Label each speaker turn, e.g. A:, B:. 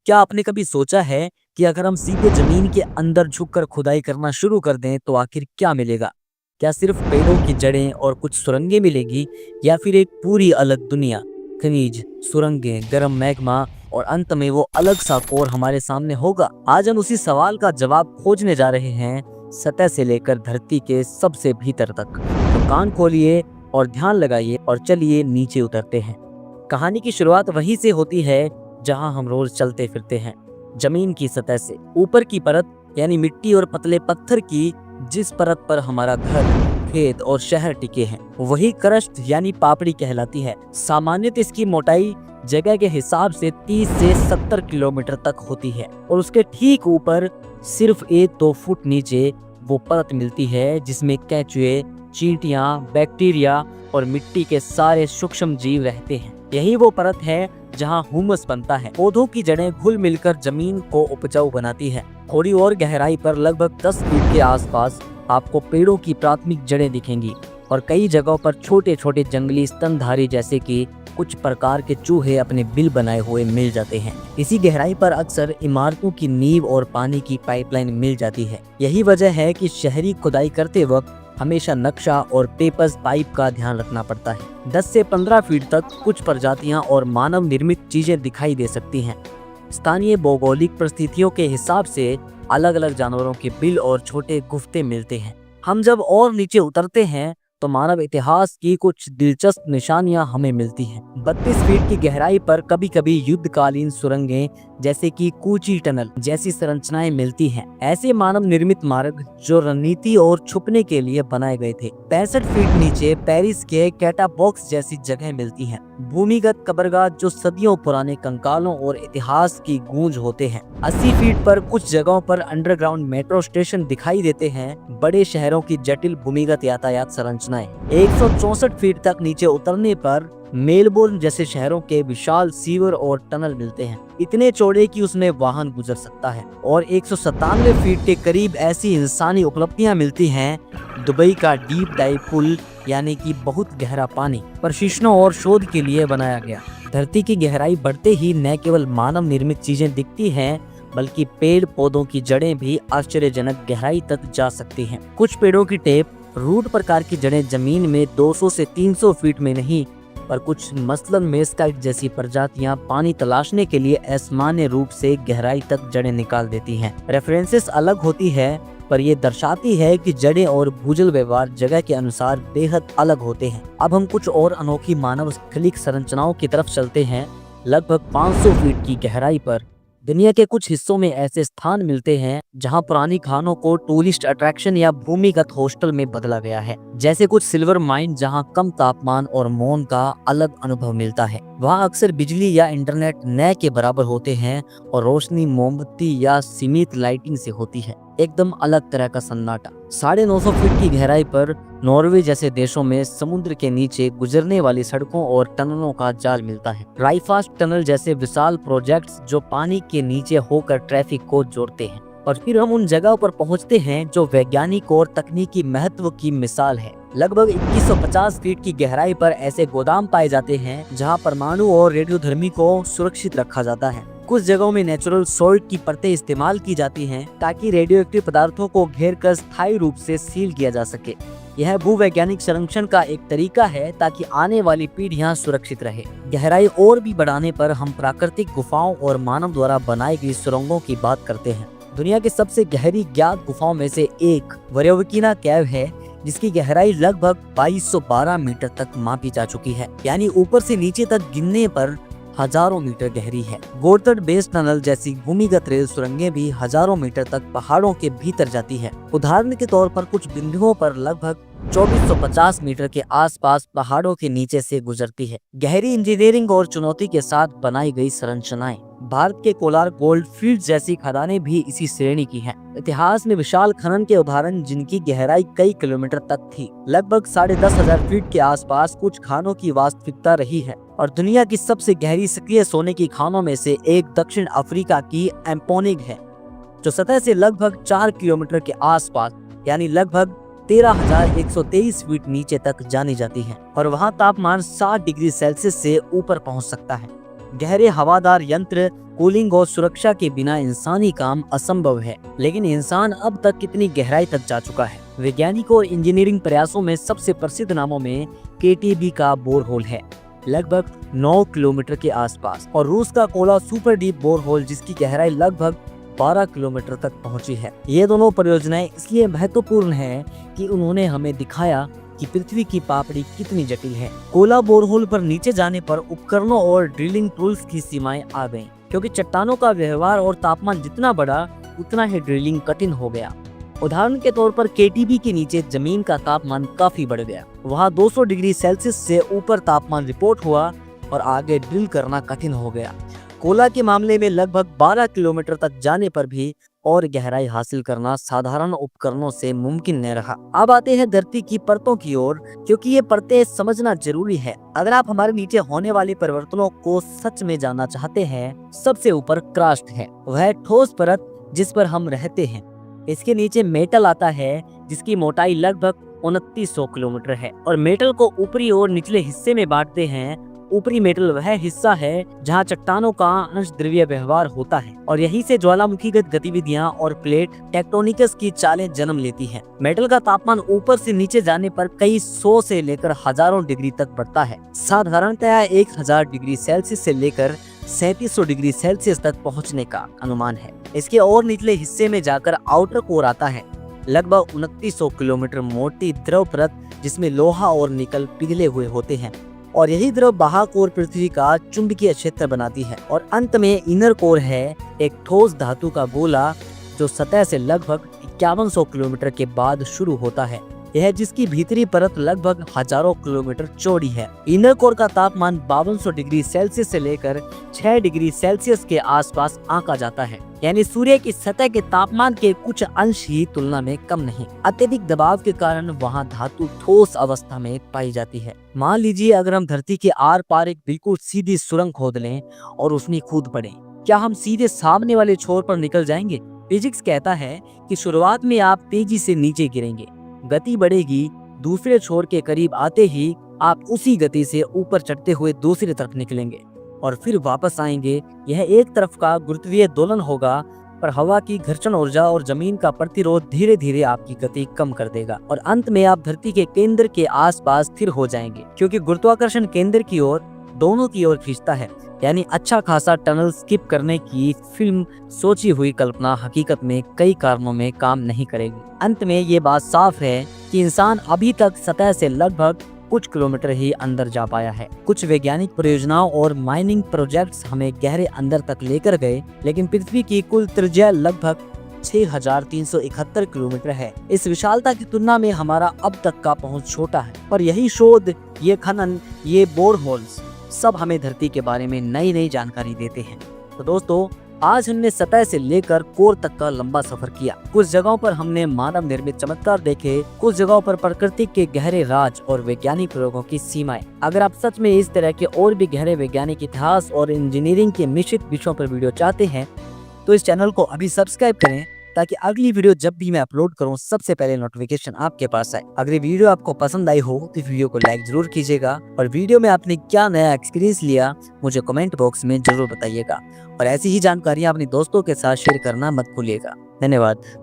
A: क्या आपने कभी सोचा है कि अगर हम सीधे जमीन के अंदर झुककर खुदाई करना शुरू कर दें तो आखिर क्या मिलेगा? क्या सिर्फ पेड़ों की जड़ें और कुछ सुरंगें मिलेगी या फिर एक पूरी अलग दुनिया? खनिज, सुरंगें, गर्म मैग्मा और अंत में वो अलग सा कोर हमारे सामने होगा। आज हम उसी सवाल का जवाब खोजने जा रहे हैं, सतह से लेकर धरती के सबसे भीतर तक। तो कान खोलिए और ध्यान लगाइए और चलिए नीचे उतरते हैं। कहानी की शुरुआत वहीं से होती है जहां हम रोज चलते फिरते हैं, जमीन की सतह से। ऊपर की परत यानी मिट्टी और पतले पत्थर की, जिस परत पर हमारा घर, खेत और शहर टिके हैं, वही क्रस्ट यानी पापड़ी कहलाती है। सामान्यतः इसकी मोटाई जगह के हिसाब से 30 से 70 किलोमीटर तक होती है और उसके ठीक ऊपर सिर्फ 1-2 फुट नीचे वो परत मिलती है जिसमें केंचुए, चींटियां, बैक्टीरिया और मिट्टी के सारे सूक्ष्म जीव रहते हैं। यही वो परत है जहां ह्यूमस बनता है। पौधों की जड़ें घुल मिलकर जमीन को उपजाऊ बनाती है। थोड़ी और गहराई पर लगभग 10 फीट के आसपास आपको पेड़ों की प्राथमिक जड़ें दिखेंगी और कई जगहों पर छोटे छोटे जंगली स्तनधारी जैसे कि कुछ प्रकार के चूहे अपने बिल बनाए हुए मिल जाते हैं। इसी गहराई पर अक्सर इमारतों की नींव और पानी की पाइपलाइन मिल जाती है। यही वजह है कि शहरी खुदाई करते वक्त हमेशा नक्शा और पेपर्स पाइप का ध्यान रखना पड़ता है। 10 से 15 फीट तक कुछ प्रजातियां और मानव निर्मित चीजें दिखाई दे सकती हैं। स्थानीय भौगोलिक परिस्थितियों के हिसाब से अलग अलग जानवरों के बिल और छोटे गुफ्ते मिलते हैं। हम जब और नीचे उतरते हैं तो मानव इतिहास की कुछ दिलचस्प निशानियां हमें मिलती हैं। 32 फीट की गहराई पर कभी कभी युद्धकालीन सुरंगें जैसे कि कूची टनल जैसी संरचनाएं मिलती हैं। ऐसे मानव निर्मित मार्ग जो रणनीति और छुपने के लिए बनाए गए थे। 65 फीट नीचे पेरिस के कैटा बॉक्स जैसी जगह मिलती हैं। भूमिगत कब्रगाह जो सदियों पुराने कंकालों और इतिहास की गूंज होते हैं। 80 फीट पर कुछ जगहों पर अंडरग्राउंड मेट्रो स्टेशन दिखाई देते हैं। बड़े शहरों की जटिल भूमिगत यातायात संरचनाएं। 164 फीट तक नीचे उतरने पर मेलबोर्न जैसे शहरों के विशाल सीवर और टनल मिलते हैं, इतने चौड़े कि उसमें वाहन गुजर सकता है। और 197 फीट के करीब ऐसी इंसानी उपलब्धियां मिलती हैं। दुबई का डीप डाइव पुल यानी कि बहुत गहरा पानी प्रशिक्षणों और शोध के लिए बनाया गया। धरती की गहराई बढ़ते ही न केवल मानव निर्मित चीजें दिखती हैं बल्कि पेड़ पौधों की जड़ें भी आश्चर्यजनक गहराई तक जा सकती हैं। कुछ पेड़ों की टेप रूट प्रकार की जड़ें जमीन में 200 से 300 फीट में नहीं, पर कुछ मसलन मेस्काइट जैसी प्रजातियां पानी तलाशने के लिए असामान्य रूप से गहराई तक जड़ें निकाल देती हैं। रेफरेंसेस अलग होती है, पर यह दर्शाती है कि जड़ें और भूजल व्यवहार जगह के अनुसार बेहद अलग होते हैं। अब हम कुछ और अनोखी मानव स्थलिक संरचनाओं की तरफ चलते हैं। लगभग 500 फीट की गहराई पर दुनिया के कुछ हिस्सों में ऐसे स्थान मिलते हैं जहां पुरानी खानों को टूरिस्ट अट्रैक्शन या भूमिगत हॉस्टल में बदला गया है। जैसे कुछ सिल्वर माइन जहां कम तापमान और मौन का अलग अनुभव मिलता है। वहां अक्सर बिजली या इंटरनेट न के बराबर होते हैं और रोशनी मोमबत्ती या सीमित लाइटिंग से होती है। एकदम अलग तरह का सन्नाटा। 950 फीट की गहराई पर नॉर्वे जैसे देशों में समुद्र के नीचे गुजरने वाली सड़कों और टनलों का जाल मिलता है। राइफास्ट टनल जैसे विशाल प्रोजेक्ट्स जो पानी के नीचे होकर ट्रैफिक को जोड़ते हैं। और फिर हम उन जगहों पर पहुंचते हैं जो वैज्ञानिक और तकनीकी महत्व की मिसाल है। लगभग 2150 फीट की गहराई पर ऐसे गोदाम पाए जाते हैं जहां परमाणु और रेडियोधर्मी को सुरक्षित रखा जाता है। कुछ जगहों में नेचुरल सॉल्ट की परतें इस्तेमाल की जाती हैं ताकि रेडियोएक्टिव पदार्थों को घेर कर स्थायी रूप से सील किया जा सके। यह भूवैज्ञानिक संरक्षण का एक तरीका है ताकि आने वाली पीढ़ियां सुरक्षित रहे। गहराई और भी बढ़ाने पर हम प्राकृतिक गुफाओं और मानव द्वारा बनाई गई सुरंगों की बात करते हैं। दुनिया की सबसे गहरी ज्ञात गुफाओं में से एक वरेवकीना केव है, जिसकी गहराई लगभग 2212 मीटर तक मापी जा चुकी है, यानी ऊपर से नीचे तक गिनने पर हजारों मीटर गहरी है। गोर्थर्ड बेस टनल जैसी भूमिगत रेल सुरंगें भी हजारों मीटर तक पहाड़ों के भीतर जाती है। उदाहरण के तौर पर कुछ बिंदुओं पर लगभग 2450 मीटर के आसपास पहाड़ों के नीचे से गुजरती है। गहरी इंजीनियरिंग और चुनौती के साथ बनाई गई संरचनाएं। भारत के कोलार गोल्ड फील्ड जैसी खदानें भी इसी श्रेणी की हैं। इतिहास में विशाल खनन के उदाहरण जिनकी गहराई कई किलोमीटर तक थी। लगभग 10,500 फीट के आसपास कुछ खानों की वास्तविकता रही है और दुनिया की सबसे गहरी सक्रिय सोने की खानों में से एक दक्षिण अफ्रीका की एम्पोनिग है, जो सतह से लगभग 4 किलोमीटर के आसपास यानी लगभग 13,123 फीट नीचे तक जानी जाती है और वहां तापमान 60 डिग्री सेल्सियस से ऊपर पहुंच सकता है। गहरे हवादार यंत्र कूलिंग और सुरक्षा के बिना इंसानी काम असंभव है। लेकिन इंसान अब तक कितनी गहराई तक जा चुका है? वैज्ञानिकों और इंजीनियरिंग प्रयासों में सबसे प्रसिद्ध नामों में KTB का बोरहोल है, लगभग 9 किलोमीटर के आसपास, और रूस का कोला सुपर डीप बोरहोल जिसकी गहराई लगभग 12 किलोमीटर तक पहुंची है। ये दोनों परियोजनाएं इसलिए महत्वपूर्ण हैं कि उन्होंने हमें दिखाया कि पृथ्वी की पापड़ी कितनी जटिल है। कोला बोरहोल पर नीचे जाने पर उपकरणों और ड्रिलिंग टूल्स की सीमाएं आ गईं, क्योंकि चट्टानों का व्यवहार और तापमान जितना बढ़ा उतना ही ड्रिलिंग कठिन हो गया। उदाहरण के तौर पर KTB के नीचे जमीन का तापमान काफी बढ़ गया। वहाँ 200 डिग्री सेल्सियस से ऊपर तापमान रिपोर्ट हुआ और आगे ड्रिल करना कठिन हो गया। कोला के मामले में लगभग 12 किलोमीटर तक जाने पर भी और गहराई हासिल करना साधारण उपकरणों से मुमकिन नहीं रहा। अब आते हैं धरती की परतों की ओर, क्योंकि ये परतें समझना जरूरी है। अगर आप हमारे नीचे होने वाले परिवर्तनों को सच में जानना चाहते हैं, सबसे ऊपर क्रस्ट है, वह ठोस परत जिस पर हम रहते हैं। इसके नीचे मेटल आता है जिसकी मोटाई लगभग 2900 किलोमीटर है, और मेटल को ऊपरी और निचले हिस्से में बांटते हैं। ऊपरी मेटल वह हिस्सा है जहां चट्टानों का अंश द्रव्य व्यवहार होता है, और यहीं से ज्वालामुखीगत गतिविधियां और प्लेट टेक्टोनिकस की चालें जन्म लेती हैं। मेटल का तापमान ऊपर से नीचे जाने पर कई 100 से लेकर हजारों डिग्री तक बढ़ता है। साधारणतया 1000 डिग्री सेल्सियस से लेकर 3700 डिग्री सेल्सियस तक पहुंचने का अनुमान है। इसके और निचले हिस्से में जाकर आउटर कोर आता है, लगभग 2900 किलोमीटर मोटी द्रव परत जिसमें लोहा और निकल पिघले हुए होते हैं, और यही द्रव बाह्य कोर पृथ्वी का चुंबकीय क्षेत्र बनाती है। और अंत में इनर कोर है, एक ठोस धातु का गोला जो सतह से लगभग 5100 किलोमीटर के बाद शुरू होता है। यह जिसकी भीतरी परत लगभग हजारों किलोमीटर चौड़ी है। इनर कोर का तापमान 5200 डिग्री सेल्सियस से लेकर 6 डिग्री सेल्सियस के आसपास आंका जाता है, यानी सूर्य की सतह के तापमान के कुछ अंश ही तुलना में कम नहीं। अत्यधिक दबाव के कारण वहाँ धातु ठोस अवस्था में पाई जाती है। मान लीजिए अगर हम धरती के आर पार एक बिल्कुल सीधी सुरंग खोद लें और उसमें कूद पड़े, क्या हम सीधे सामने वाले छोर पर निकल जाएंगे? फिजिक्स कहता है कि शुरुआत में आप तेजी से नीचे गिरेंगे, गति बढ़ेगी, दूसरे छोर के करीब आते ही आप उसी गति से ऊपर चढ़ते हुए दूसरी तरफ निकलेंगे और फिर वापस आएंगे। यह एक तरफ का गुरुत्वीय दोलन होगा, पर हवा की घर्षण ऊर्जा और जमीन का प्रतिरोध धीरे धीरे आपकी गति कम कर देगा, और अंत में आप धरती के केंद्र के आसपास स्थिर हो जाएंगे, क्योंकि गुरुत्वाकर्षण केंद्र की ओर दोनों की ओर खींचता है। यानी अच्छा खासा टनल स्किप करने की फिल्म सोची हुई कल्पना हकीकत में कई कारणों में काम नहीं करेगी। अंत में ये बात साफ है कि इंसान अभी तक सतह से लगभग कुछ किलोमीटर ही अंदर जा पाया है। कुछ वैज्ञानिक परियोजनाओं और माइनिंग प्रोजेक्ट्स हमें गहरे अंदर तक लेकर गए, लेकिन पृथ्वी की कुल त्रिज्या लगभग 6371 किलोमीटर है। इस विशालता की तुलना में हमारा अब तक का पहुंच छोटा है, पर यही शोध, ये खनन, ये बोरहोल्स सब हमें धरती के बारे में नई नई जानकारी देते हैं। तो दोस्तों, आज हमने सतह से लेकर कोर तक का लंबा सफर किया। कुछ जगहों पर हमने मानव निर्मित चमत्कार देखे, कुछ जगहों पर प्रकृति के गहरे राज और वैज्ञानिक प्रयोगों की सीमाएं। अगर आप सच में इस तरह के और भी गहरे वैज्ञानिक इतिहास और इंजीनियरिंग के मिश्रित विषयों पर वीडियो चाहते हैं तो इस चैनल को अभी सब्सक्राइब करें, ताकि अगली वीडियो जब भी मैं अपलोड करूं सबसे पहले नोटिफिकेशन आपके पास आए। अगर वीडियो आपको पसंद आई हो तो वीडियो को लाइक जरूर कीजिएगा, और वीडियो में आपने क्या नया एक्सपीरियंस लिया मुझे कमेंट बॉक्स में जरूर बताइएगा, और ऐसी ही जानकारियां अपने दोस्तों के साथ शेयर करना मत भूलिएगा। धन्यवाद।